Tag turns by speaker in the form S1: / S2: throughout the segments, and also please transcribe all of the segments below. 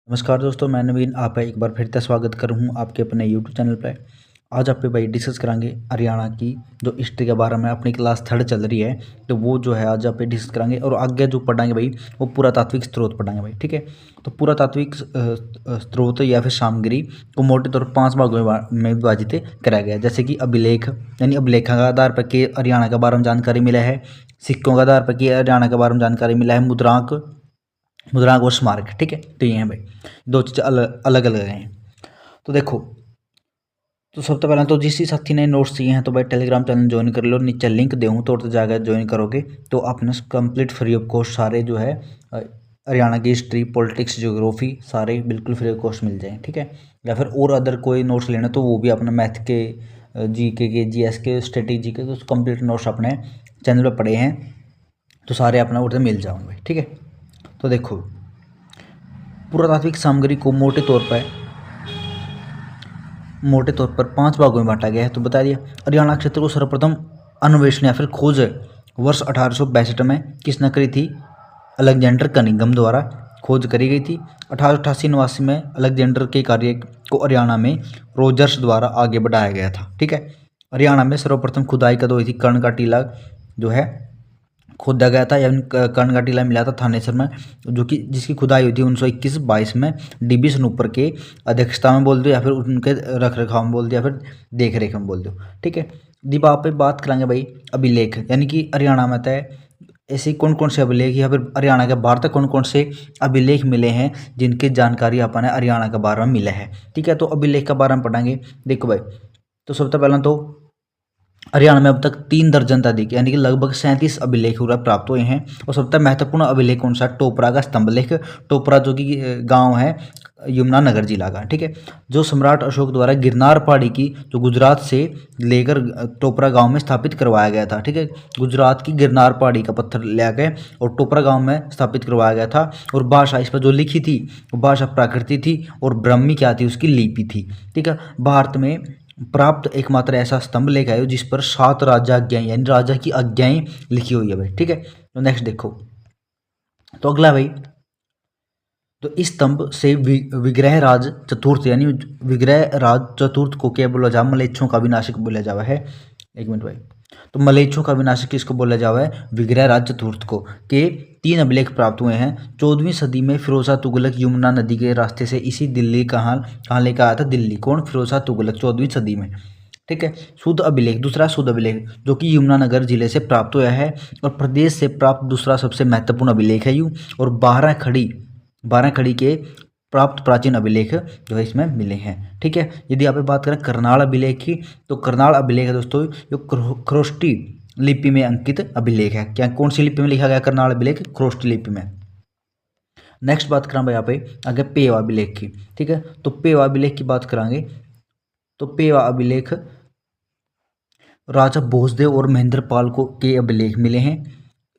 S1: नमस्कार दोस्तों, मैं नवीन आपका एक बार फिर से स्वागत करूँ हूँ आपके अपने यूट्यूब चैनल पे। आज आप पे भाई डिस्कस करेंगे हरियाणा की जो हिस्ट्री के बारे में। अपनी क्लास थर्ड चल रही है तो वो जो है आज आप पे डिस्कस करेंगे और आगे जो पढ़ाएंगे भाई वो पुरातात्विक स्रोत पढ़ाएंगे भाई। ठीक है, तो पुरातात्विक स्रोत या फिर सामग्री को मोटे तौर पर 5 भागों में विभाजित कराया गया है। जैसे कि अभिलेख यानी अभिलेखों का आधार पर के हरियाणा के बारे में जानकारी मिला है, सिक्कों के आधार पर के हरियाणा के बारे में जानकारी मिला है, मुद्रांक और स्मारक। ठीक है, तो ये हैं भाई दो चीज़ अलग अलग अलग हैं। तो देखो, तो सबसे पहले तो जिस साथी ने नोट्स चाहिए हैं तो भाई टेलीग्राम चैनल ज्वाइन कर लो, नीचे लिंक दूँ तो जाकर ज्वाइन करोगे तो आपने कंप्लीट फ्री ऑफ कॉस्ट सारे जो है हरियाणा की हिस्ट्री, पॉलिटिक्स, ज्योग्राफी सारे बिल्कुल फ्री ऑफ कॉस्ट मिल जाएँ। ठीक है, या फिर और अदर कोई नोट्स लेना तो वो भी अपना मैथ के, जीके के, जीएस के, स्ट्रेटेजी के तो कंप्लीट नोट्स अपने चैनल पर पड़े हैं तो सारे अपना उधर मिल जाओगे भाई। ठीक है, तो देखो पुरातात्विक सामग्री को मोटे तौर पर 5 भागों में बांटा गया है। तो बता दिया हरियाणा क्षेत्र को सर्वप्रथम अन्वेषण या फिर खोज वर्ष 1862 में किसने करी थी? अलेक्जेंडर कनिंघम द्वारा खोज करी गई थी। 1888-89 में अलेक्जेंडर के कार्य को हरियाणा में रोजर्स द्वारा आगे बढ़ाया गया था। ठीक है, हरियाणा में सर्वप्रथम खुदाई कद हुई थी। कर्ण का टीला जो है खोदा गया था, यानी कर्ण का टीला मिला था थानेसर में, जो कि जिसकी खुदाई हुई थी 1921-22 में डीबी स्नूपर के अध्यक्षता में बोल दो या फिर उनके रख रखाव में बोल दो या फिर देख रेख में बोल दो। ठीक है, दीपा पे बात करेंगे भाई अभिलेख, यानी कि हरियाणा में तय ऐसे कौन कौन से अभिलेख या फिर हरियाणा के बाहर तक कौन कौन से अभिलेख मिले हैं जिनकी जानकारी अपन हरियाणा के बारे में मिला है। ठीक है, तो अभिलेख के बारे में पढ़ेंगे। देखो भाई, तो सबसे पहले तो हरियाणा में अब तक 3 दर्जन से अधिक यानी कि लगभग 37 अभिलेख प्राप्त हुए हैं। और सबसे महत्वपूर्ण अभिलेख कौन सा? टोपरा का स्तंभ लेख। टोपरा जो कि गांव है यमुनानगर जिला का। ठीक है, जो सम्राट अशोक द्वारा गिरनार पहाड़ी की जो गुजरात से लेकर टोपरा गांव में स्थापित करवाया गया था। ठीक है, गुजरात की गिरनार पहाड़ी का पत्थर ले गए और टोपरा गांव में स्थापित करवाया गया था। और भाषा इस पर जो लिखी थी वो भाषा प्राकृतिक थी और ब्राह्मी क्या थी? उसकी लिपि थी। ठीक है, भारत में प्राप्त एकमात्र ऐसा स्तंभ लेख है जिस पर 7 राजा आज्ञाएं यानी राजा की आज्ञाएं लिखी हुई है भाई। ठीक है, तो नेक्स्ट देखो, तो अगला भाई, तो इस स्तंभ से विग्रह राज चतुर्थ यानी विग्रह राज चतुर्थ को क्या बोला जाए? मलेच्छों का विनाशक बोला जावा है। एक मिनट भाई, तो मलेच्छों का विनाशक किसको बोला जावा है? विग्रह राज चतुर्थ को। के 3 अभिलेख प्राप्त हुए हैं। 14वीं सदी में फिरोजा तुगलक यमुना नदी के रास्ते से इसी दिल्ली कहाँ लेकर आया था? दिल्ली। कौन? फिरोजा तुगलक, 14वीं सदी में। ठीक है, शुद्ध अभिलेख, दूसरा शुद्ध अभिलेख जो कि यमुनानगर जिले से प्राप्त हुआ है और प्रदेश से प्राप्त दूसरा सबसे महत्वपूर्ण अभिलेख है और 12 खड़ी के प्राप्त प्राचीन अभिलेख जो है इसमें मिले हैं। ठीक है, यदि आप बात करें करनाल अभिलेख की तो करनाल अभिलेख है दोस्तों जो खरोष्टी लिपि में अंकित अभिलेख है। क्या कौन सी लिपि में लिखा गया करनाल अभिलेख? खरोष्टी लिपि में। नेक्स्ट बात करें भाई यहाँ पे आगे पेवा अभिलेख की। ठीक है, तो पेवा अभिलेख की बात करेंगे तो पेवा अभिलेख राजा भोजदेव और महेंद्र पाल को के अभिलेख मिले हैं।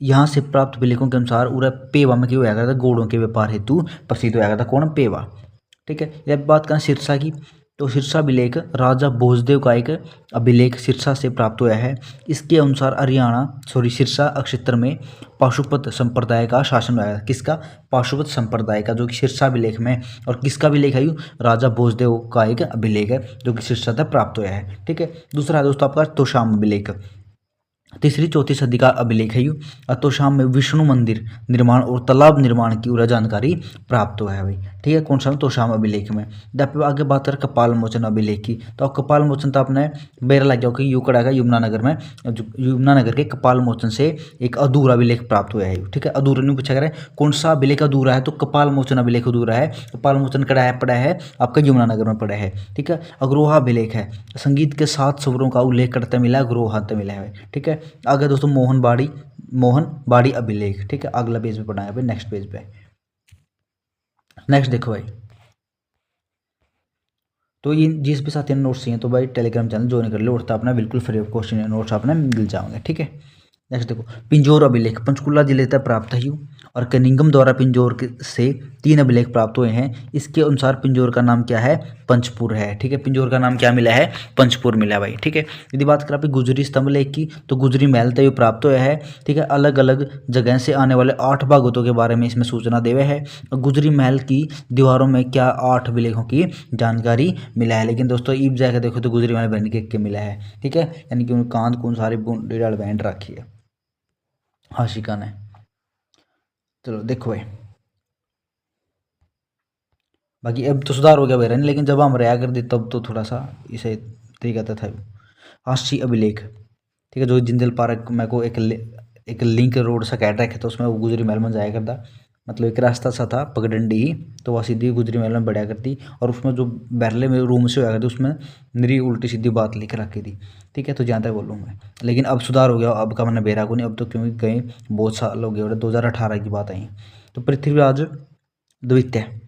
S1: यहाँ से प्राप्त अभिलेखों के अनुसार पूरा पेवा में क्यों होया गया था? घोड़ों के व्यापार हेतु प्रसिद्ध होया गया था। कौन? पेवा। ठीक है, जब बात करें सिरसा की तो सिरसा अभिलेख राजा भोजदेव का एक अभिलेख सिरसा से प्राप्त हुआ है। इसके अनुसार सिरसा क्षेत्र में पाशुपत संप्रदाय का शासन हुआ है। किसका? पाशुपत संप्रदाय का, जो कि सिरसा अभिलेख में। और किसका अभिलेख है? राजा भोजदेव का एक अभिलेख है जो कि सिरसा से प्राप्त हुआ है। ठीक है, दूसरा है दोस्तों आपका तोशाम अभिलेख। 3री-4थी सदी का अभिलेख है। तोशाम में विष्णु मंदिर निर्माण और तालाब निर्माण की पूरा जानकारी प्राप्त हुआ है भाई। ठीक है, कौन सा? तोशाम अभिलेख में। जब आगे बात करें कपाल मोचन अभिलेख की तो कपाल मोचन तो आपने बेरा लग जाओ कि यूकड़ा का यमुनानगर में, यमुनानगर के कपाल मोचन से एक अधूरा अभिलेख प्राप्त हुआ है। ठीक है, अधूरा नहीं पूछा करें कौन सा अभिलेख अधूरा है तो कपाल मोचन अभिलेख अधूरा है। कपाल मोचन पड़ा है आपका यमुनानगर में पड़ा है। ठीक है, अग्रोहा अभिलेख है, संगीत के 7 स्वरों का उल्लेख करते मिला है, अग्रोहा मिला है। ठीक है, आगे दोस्तों मोहनबाड़ी अभिलेख। ठीक है, अगला पेज पे पढ़ना है भाई, नेक्स्ट पेज पे। नेक्स्ट देखो भाई, तो ये जिस भी साथी ने नोट्स चाहिए तो भाई टेलीग्राम चैनल ज्वाइन कर लो, उठता अपना बिल्कुल फ्री ऑफ कॉस्ट नोट्स अपने मिल जाओगे। ठीक है, नेक्स्ट देखो, पिंजौर अभिलेख पंचकुला जिले तक प्राप्त है यूँ, और कनिंगम द्वारा पिंजौर से 3 अभिलेख प्राप्त हुए हैं। इसके अनुसार पिंजौर का नाम क्या है, पंचपुर है। ठीक है, पिंजौर का नाम क्या मिला है, पंचपुर मिला भाई। ठीक है, यदि बात करें गुजरी स्तंभ लेख की, तो गुजरी महल तय प्राप्त हुआ है। ठीक है, अलग अलग जगह से आने वाले 8 भागवतों के बारे में इसमें सूचना देवे है। और गुजरी महल की दीवारों में क्या 8 अभिलेखों की जानकारी मिला है। लेकिन दोस्तों ईब जाकर देखो तो गुजरी महल बन के मिला है। ठीक है, यानी कि कांद कौन सारी डाल बैंड रखी है हाशिका ने। चलो देखो भाई, बाकी अब तो सुधार हो गया भाई, लेकिन जब हम रहा कर दी तब तो थोड़ा सा इसे तरीका था। हाशी अभिलेख, ठीक है, जो जिंदल पार्क मेरे को एक लिंक रोड सा कैट रखे, तो उसमें वो गुजरी महल में जाया करता, मतलब एक रास्ता सा था पगडंडी ही, तो वह सीधी गुजरी महल में बढ़िया करती, और उसमें जो बैरले में रूम से होया करती उसमें मेरी उल्टी सीधी बात लिख रखी थी। ठीक है, तो जहाँ तक बोलूँ मैं, लेकिन अब सुधार हो गया, अब का मैंने बेरा को नहीं, अब तो क्योंकि कहीं बहुत साल हो गए, और 2018 की बात आई। तो पृथ्वीराज द्वितीय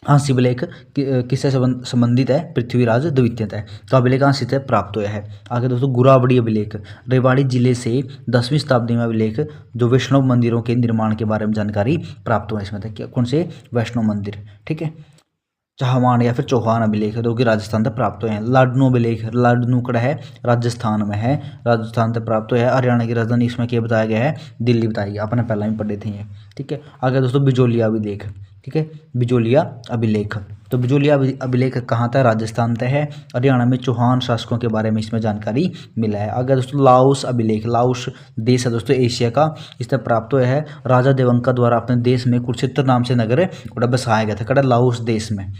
S1: हास्य अभिलेख किससे संबंधित है, पृथ्वीराज द्वितीय है, तो अभिलेख हास्य से प्राप्त हुआ है। आगे दोस्तों गुरावड़ी अभिलेख, रेवाड़ी जिले से 10वीं शताब्दी में अभिलेख जो वैष्णव मंदिरों के निर्माण के बारे में जानकारी प्राप्त हुआ है। इसमें क्या कौन से वैष्णव मंदिर। ठीक है, चौहान या फिर चौहान अभिलेख जो कि राजस्थान से प्राप्त हुए हैं। लाडनू अभिलेख, लाडनू कड़ा है राजस्थान में है, राजस्थान से प्राप्त हुआ है। हरियाणा की राजधानी इसमें क्या बताया गया है, दिल्ली बताई गई, आपने पहला ही पढ़े थे ये। ठीक है, आगे दोस्तों बिजोलिया अभिलेख, ठीक है, बिजोलिया अभिलेख, तो बिजोलिया अभिलेख कहाँ था, राजस्थान तय है। हरियाणा में चौहान शासकों के बारे में इसमें जानकारी मिला है। आगे दोस्तों लाओस अभिलेख, लाओस देश है दोस्तों एशिया का, इससे प्राप्त हुआ है। राजा देवंका द्वारा अपने देश में कुरुक्षेत्र नाम से नगर बसाया गया था, कड़ा लाओस देश में।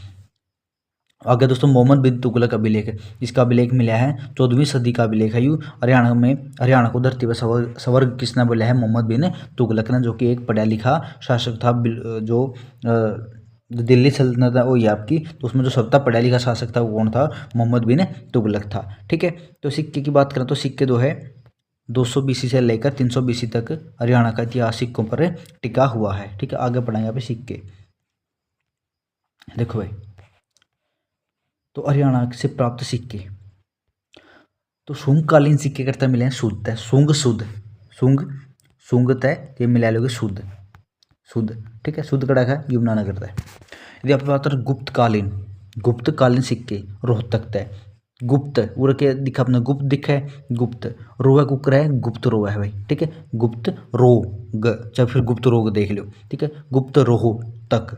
S1: आगे दोस्तों मोहम्मद बिन तुगलक अभिलेख, इसका अभिलेख मिला है 14वीं सदी का अभिलेख है। यू हरियाणा को धरती पर स्वर्ग किसने बोला है, मोहम्मद बिन तुगलक ने, जो कि एक पढ़ा लिखा शासक था। जो दिल्ली सल्तनत वो ये आपकी, तो उसमें जो सबसे पढ़ा लिखा शासक था वो कौन था, मोहम्मद बिन तुगलक था। ठीक है, तो सिक्के की बात करें तो सिक्के जो है 200 BC से लेकर 300 BC तक हरियाणा का इतिहास सिक्कों पर टिका हुआ है। ठीक है, आगे पढ़ाएंगे यहाँ पे सिक्के। देखो भाई, तो हरियाणा से प्राप्त सिक्के, तो शुंगकालीन सिक्के करते मिले हैं शुद्ध है, शुंग तय ये मिला लोगे शुद्ध। ठीक है, शुद्ध कड़ा है यमुनानगर तय। यदि आप बात करें गुप्तकालीन सिक्के, रोहतक तय, गुप्त उर के दिखा अपना गुप्त दिखा है, गुप्त रोह कुकर है, गुप्त रोह है भाई। ठीक है, गुप्त रोग, चाहे फिर गुप्त रोग देख लो। ठीक है, गुप्त रोह तक,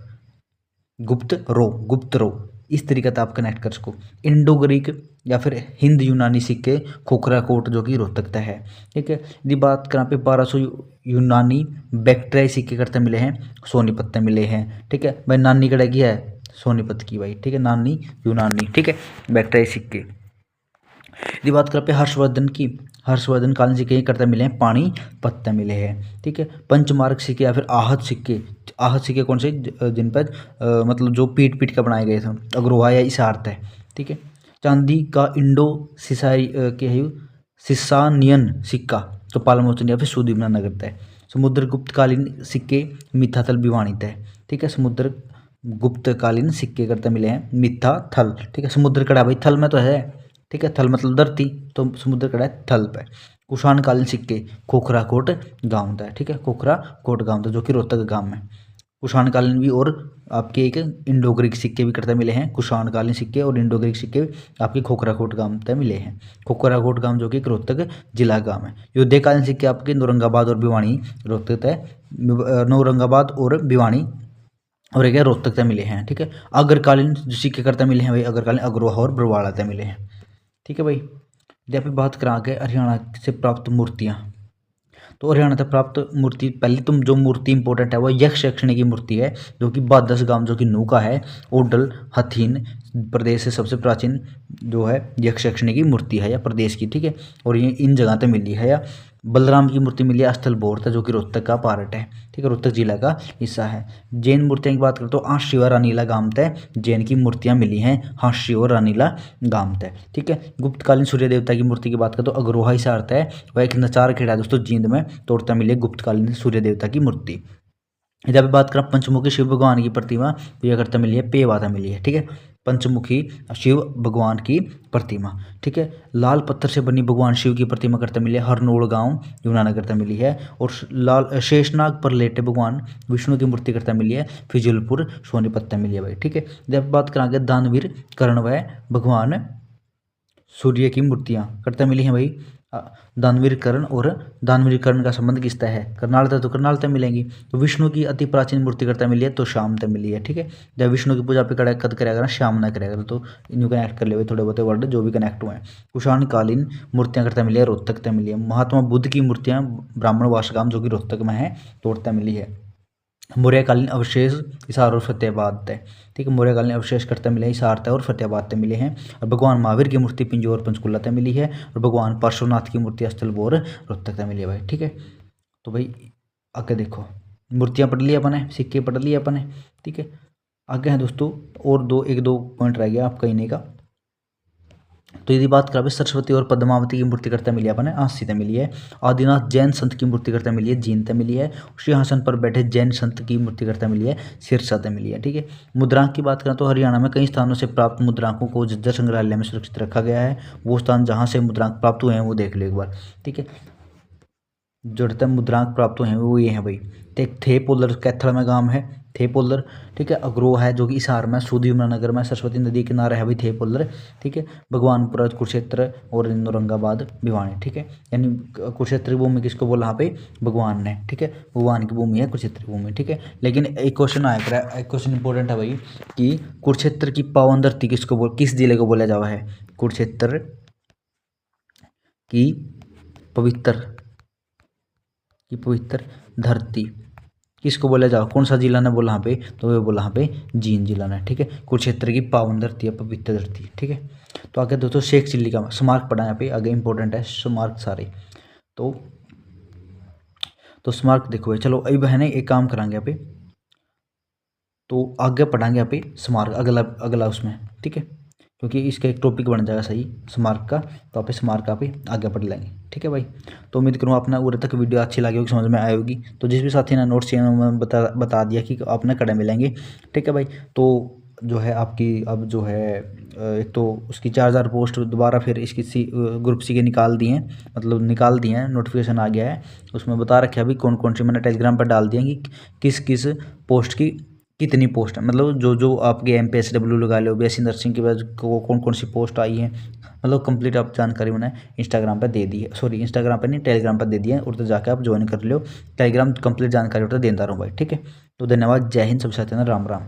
S1: गुप्त रो, इस तरीके से आप कनेक्ट कर सको। इंडो ग्रीक या फिर हिंद यूनानी सिक्के, खोखरा कोट जो कि रोहतक है। ठीक है, यदि बात करें पे 1200 यूनानी बैक्ट्रियाई सिक्के करते मिले हैं, सोनीपत में मिले हैं। ठीक है भाई, नानी कड़ा की है सोनीपत की भाई। ठीक है, नानी यूनानी। ठीक है, बैक्ट्रियाई सिक्के। यदि बात करें पे हर्षवर्धन कालीन सिक्के करते मिले हैं, पानी पत्ते मिले हैं। ठीक है, पंचमार्क सिक्के या फिर आहत सिक्के कौन से, जिन पर मतलब जो पीट का बनाए गए थे, अग्रोहा या इसारत है। ठीक है, चांदी का इंडो सिसानियन सिक्का तो पालमोचन या फिर सुदीपना नगर तय। समुद्रगुप्तकालीन सिक्के मिथाथल भिवानी तय। ठीक है, समुद्र गुप्तकालीन सिक्के करते मिले हैं मिथाथल। ठीक है, समुद्र कड़ा भाई थल में तो है। ठीक है, थल मतलब धरती, तो समुद्र कड़ा है थल पे। कुषाण कालीन सिक्के खोखरा कोट गांव था। ठीक है, खोखरा कोट गांव था जो कि रोहतक गांव में। कुषाण कालीन भी और आपके एक इंडो ग्रीक सिक्के भी करते मिले हैं, कुषाण कालीन सिक्के और इंडो ग्रीक सिक्के आपके खोखरा कोट गांव तक मिले हैं। खोखरा कोट गांव जो कि रोहतक जिला गांव है। युद्धकालीन सिक्के आपके नौरंगाबाद और भिवानी रोहतक है, नौरंगाबाद और भिवानी और एक रोहतक तक मिले हैं। ठीक है, अग्रकालीन जो सिक्के करते मिले हैं भाई, अग्रकालीन अग्रोहा और बरवाड़ा तक मिले हैं। ठीक है भाई, जब पे बात करा के हरियाणा से प्राप्त मूर्तियाँ, तो हरियाणा से प्राप्त मूर्ति, पहले तुम जो मूर्ति इंपॉर्टेंट है वो यक्ष यक्षिणी की मूर्ति है, जो कि 12 गांव जो कि नू का है, ओडल हथीन प्रदेश से सबसे प्राचीन जो है यक्ष यक्षिणी की मूर्ति है या प्रदेश की। ठीक है, और ये इन जगह पे मिली है। या बलराम की मूर्ति मिली है स्थल बोर्ड जो कि रोहतक का पार्ट है। ठीक है, रोहतक जिला का हिस्सा है। जैन मूर्तियों की बात करें तो हांसी और रानीला गांव तय जैन की मूर्तियां मिली हैं, हांसी और रानीला गांव तय। ठीक है, गुप्तकालीन सूर्य देवता की मूर्ति की बात करें तो अग्रोहा हिसार है, वह एक नचार खेड़ा है दोस्तों जींद में, तोड़ता मिले गुप्तकालीन सूर्य देवता की मूर्ति। जब बात करें पंचमुखी शिव भगवान की प्रतिमा, तो यह करता मिली है पेवाता मिली है। ठीक है, पंचमुखी शिव भगवान की प्रतिमा। ठीक है, लाल पत्थर से बनी भगवान शिव की प्रतिमा करते मिली है हरनोड़ गांव यमुनानगर करते मिली है। और लाल शेषनाग पर लेटे भगवान विष्णु की मूर्ति करते मिली है फिजूलपुर सोनीपत मिली है भाई। ठीक है, जब बात करांगे दानवीर कर्ण व भगवान सूर्य की मूर्तियां करते मिली हैं भाई। दानवीर कर्ण और दानवीर कर्ण का संबंध किसता है, करनाल तक, तो करनाल तक मिलेंगी। तो विष्णु की अति प्राचीन मूर्ति करता मिली है तो शाम तक मिली है। ठीक है, जब विष्णु की पूजा पे कद करेगा ना श्याम ना करेगा, तो इन्हें कनेक्ट कर ले थोड़े बहुत वर्ड जो भी कनेक्ट हुए हैं। कुषाण कालीन मूर्तियां करता मिली है रोहतक तक मिली है। महात्मा बुद्ध की मूर्तियां ब्राह्मण वासगाम जो कि रोहतक में है तोड़ता मिली है। मौर्यकालीन अवशेष हिसार और फतेहाबाद तय। ठीक है, मौर्यकालीन अवशेष करते मिले हिसार तय और फतेहाबाद तय मिले हैं। और भगवान महावीर की मूर्ति पिंजौर पंचकुला तय मिली है। और भगवान पार्श्वनाथ की मूर्ति स्थलबोर रोहतक तय मिली है भाई। ठीक है, तो भाई आगे देखो, मूर्तियां पढ़ ली अपन ने, सिक्के पढ़ लिए अपन ने। ठीक है, आगे है दोस्तों और एक दो पॉइंट रह गया आपका इन्हीं का। तो यदि बात करें सरस्वती और पद्मावती की मूर्ति करते मिली अपन ने आंसी तय मिली है। आदिनाथ जैन संत की मूर्ति करते मिली है जीन तय मिली है। सिंहासन पर बैठे जैन संत की मूर्ति करते मिली है सिरसा तय मिली है। ठीक है, मुद्रांक की बात करें तो हरियाणा में कई स्थानों से प्राप्त मुद्रांकों को झज्जर संग्रहालय में सुरक्षित रखा गया है। वो स्थान जहाँ से मुद्रांक प्राप्त हुए हैं वो देख लो एक बार। ठीक है, जो मुद्रांक प्राप्त हुए हैं वो ये हैं भाई। थे पोलर कैथल में गांव है थे पोलर। ठीक है, अग्रोह है जो कि हिसार में, सूद यमुनानगर में, सरस्वती नदी किनारे है भाई थे पोलर। ठीक है, भगवानपुरा कुरुक्षेत्र और औरंगाबाद भिवानी। ठीक है, यानी कुरुक्षेत्र की भूमि किसको बोला यहाँ पे, भगवान ने। ठीक है, भगवान की भूमि है कुरुक्षेत्र की भूमि। ठीक है, लेकिन एक क्वेश्चन आया, एक क्वेश्चन इंपॉर्टेंट है भाई कि कुरुक्षेत्र की पावन धरती किस जिले को बोला जावा है। कुरुक्षेत्र की पवित्र धरती किसको बोला जाओ, कौन सा जिला ने बोला यहाँ पे, तो वे बोला यहाँ पे जींद जिला ने। ठीक है, कुरुक्षेत्र की पावन धरती है पवित्र धरती। ठीक है, तो आगे दोस्तों शेख चिल्ली का स्मारक पढ़ा यहाँ पे, आगे इंपॉर्टेंट है स्मारक सारे। तो स्मारक देखो भाई, चलो अब है ना एक काम करांगे यहाँ पे, तो आगे पढ़ाएंगे यहाँ पे स्मारक अगला उसमें। ठीक है, क्योंकि इसका एक टॉपिक बन जाएगा सही स्मारक का, तो आप स्मारक पे आगे पढ़ लेंगे। ठीक है भाई, तो उम्मीद करूँ आपने उधर तक वीडियो अच्छी लगी होगी, समझ में आई होगी। तो जिस भी साथी ने नोट्स चाहिए मैं बता दिया कि आपने कड़े मिलेंगे। ठीक है भाई, तो जो है आपकी अब जो है एक तो उसकी 4000 पोस्ट दोबारा फिर इसकी ग्रुप सी के निकाल दिए हैं, मतलब निकाल दिए हैं, नोटिफिकेशन आ गया है। उसमें बता रखे अभी कौन कौन सी मैंने टेलीग्राम पर डाल दिए कि किस किस पोस्ट की कितनी पोस्ट है, मतलब जो आपके MPSW लगा लो, BSc नर्सिंग की वजह को कौन कौन सी पोस्ट आई है, मतलब कंप्लीट आप जानकारी मैंने इंस्टाग्राम पर दे दी है, सॉरी इंस्टाग्राम पर नहीं टेलीग्राम पर दे दी है। और तो जाकर आप ज्वाइन कर लो टेलीग्राम, कंप्लीट जानकारी उधर देता रहूँ भाई। ठीक है, तो धन्यवाद, जय हिंद, सब साथियों, राम राम।